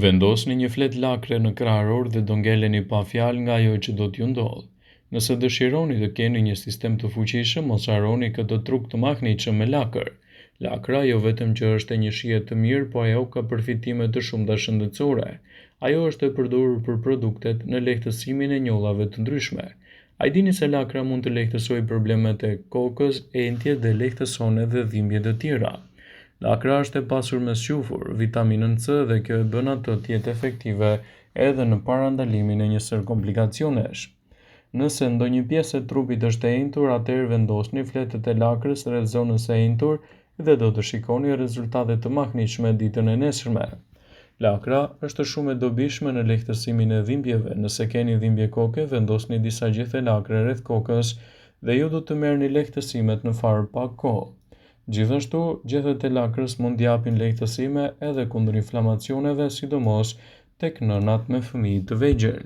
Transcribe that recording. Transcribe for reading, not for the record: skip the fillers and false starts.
Vendosni një flet lakre në krahëror dhe do ngeleni pa fjalë nga ajo që do t'ju ndodhë. Nëse dëshironi të keni një sistem të fuqishëm, mos harroni këtë truk të mahnitshëm me lakër. Lakra jo vetëm që është e një shije të mirë, po ajo ka përfitime të shumta shëndetësore. Ajo është e përdorur për produktet në lehtësimin e njollave të ndryshme. A i dini se lakra mund të lehtësojë problemet e kokës, entje dhe lehtëson edhe dhimbje të tjera. Lakra është e pasur me squfur, vitaminën C dhe kjo e bën atë të jetë efektive edhe në parandalimin e një sër komplikacionesh. Nëse ndonjë pjesë e trupit është e entur, atëherë vendosni fletët e lakrës rreth zonës së entur dhe do të shikoni rezultate të mahnitshme ditën e nesërme. Lakra është shumë e dobishme në lehtësimin e dhimbjeve. Nëse keni dhimbje koke, vendosni disa gjethe lakre rreth kokës dhe ju do të merrni lehtësimet në far pak kohë. Gjithashtu, gjethet e lakrës mund t'japin lehtësime edhe kundër inflamacioneve, sidomos tek nënat me fëmijë të vegjël.